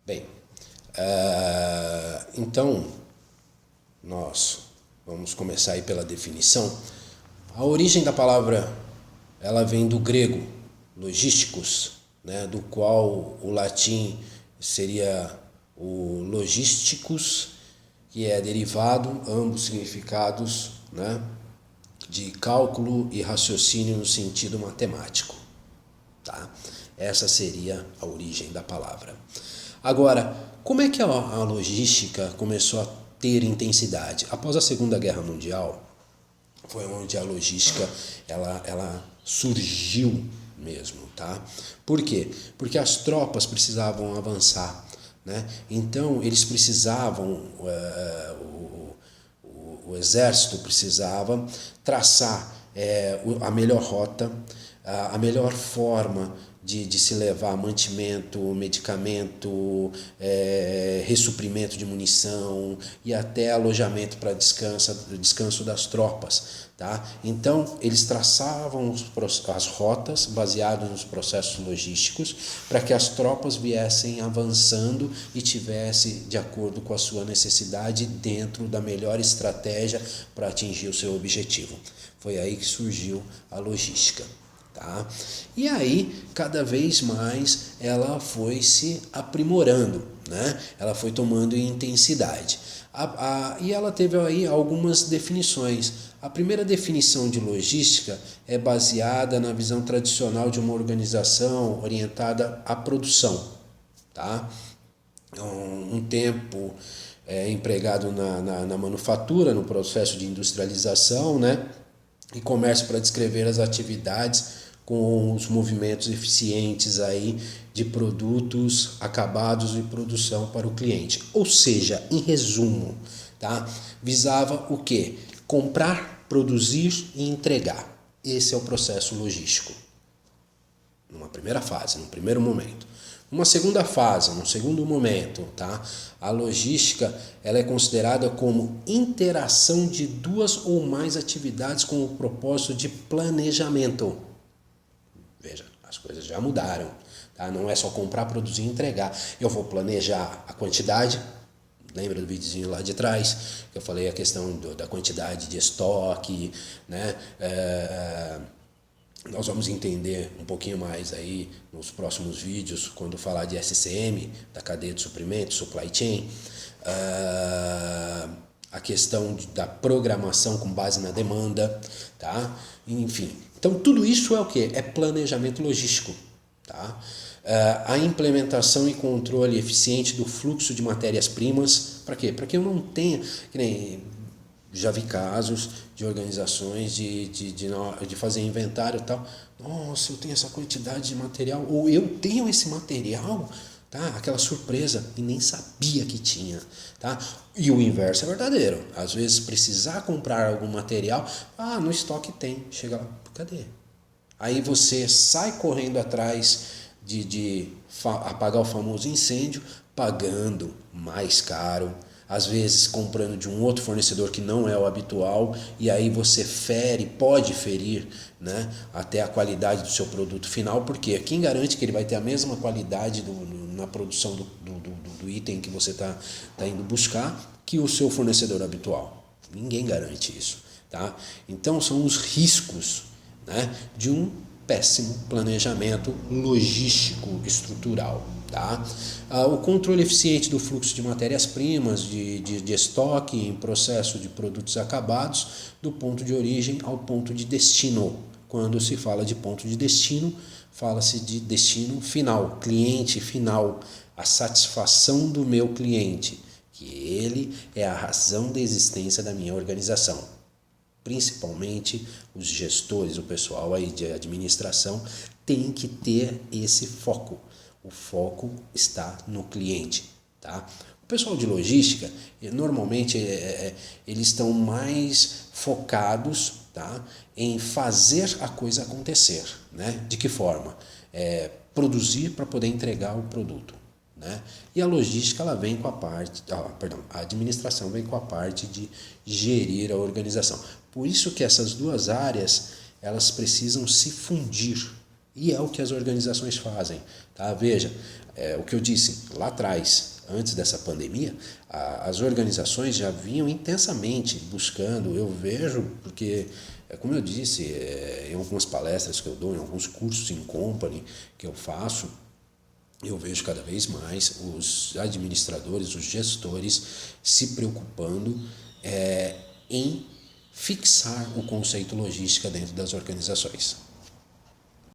Bem, então nós vamos começar aí pela definição. A origem da palavra ela vem do grego logísticos, né, do qual o latim seria o logísticos, que é derivado, ambos significados, né, de cálculo e raciocínio no sentido matemático. Tá? Essa seria a origem da palavra. Agora, como é que a logística começou a ter intensidade? Após a Segunda Guerra Mundial, foi onde a logística ela surgiu mesmo, tá? Por quê? Porque as tropas precisavam avançar, né? Então eles precisavam, o exército precisava traçar a melhor rota, a melhor forma de se levar mantimento, medicamento, ressuprimento de munição e até alojamento para descanso das tropas. Tá? Então, eles traçavam as rotas baseadas nos processos logísticos para que as tropas viessem avançando e tivessem de acordo com a sua necessidade dentro da melhor estratégia para atingir o seu objetivo. Foi aí que surgiu a logística. Tá? E aí, cada vez mais, ela foi se aprimorando, né? Ela foi tomando intensidade. E ela teve aí algumas definições. A primeira definição de logística é baseada na visão tradicional de uma organização orientada à produção. Tá? Um tempo empregado na manufatura, no processo de industrialização, né? E comércio para descrever as atividades com os movimentos eficientes aí de produtos acabados e produção para o cliente. Ou seja, em resumo, tá? Visava o quê? Comprar, produzir e entregar. Esse é o processo logístico. Numa primeira fase, num primeiro momento. Numa segunda fase, num segundo momento, tá? A logística ela é considerada como interação de duas ou mais atividades com o propósito de planejamento. Veja, as coisas já mudaram. Tá? Não é só comprar, produzir e entregar. Eu vou planejar a quantidade. Lembra do videozinho lá de trás? Que eu falei a questão da quantidade de estoque, né? Nós vamos entender um pouquinho mais aí nos próximos vídeos, quando falar de SCM, da cadeia de suprimentos, supply chain, a questão da programação com base na demanda, tá? Enfim, então tudo isso é o que? É planejamento logístico, tá? A implementação e controle eficiente do fluxo de matérias-primas, para quê? Para que eu não tenha, que nem já vi casos de organizações de fazer inventário e tal. Nossa, eu tenho essa quantidade de material, ou eu tenho esse material, tá? Aquela surpresa e nem sabia que tinha, tá? E o inverso é verdadeiro. Às vezes precisar comprar algum material, no estoque tem, chega lá, cadê? Aí você sai correndo atrás de apagar o famoso incêndio, pagando mais caro, às vezes comprando de um outro fornecedor que não é o habitual, e aí você pode ferir, né, até a qualidade do seu produto final, porque quem garante que ele vai ter a mesma qualidade na produção do item que você está indo buscar que o seu fornecedor habitual? Ninguém garante isso. Tá? Então são os riscos, né, de um péssimo planejamento logístico estrutural. Tá? O controle eficiente do fluxo de matérias-primas, de estoque em processo de produtos acabados, do ponto de origem ao ponto de destino. Quando se fala de ponto de destino, fala-se de destino final, cliente final, a satisfação do meu cliente, que ele é a razão da existência da minha organização. Principalmente os gestores, o pessoal aí de administração, tem que ter esse foco. O foco está no cliente, tá? O pessoal de logística, normalmente, eles estão mais focados, tá, em fazer a coisa acontecer, né? De que forma? Produzir para poder entregar o produto, né? E a logística ela vem com a parte, a administração vem com a parte de gerir a organização. Por isso que essas duas áreas elas precisam se fundir. E é o que as organizações fazem. Tá? Veja, o que eu disse lá atrás, antes dessa pandemia, as organizações já vinham intensamente buscando, eu vejo, porque, como eu disse, em algumas palestras que eu dou, em alguns cursos em company que eu faço, eu vejo cada vez mais os administradores, os gestores se preocupando em fixar o conceito logística dentro das organizações.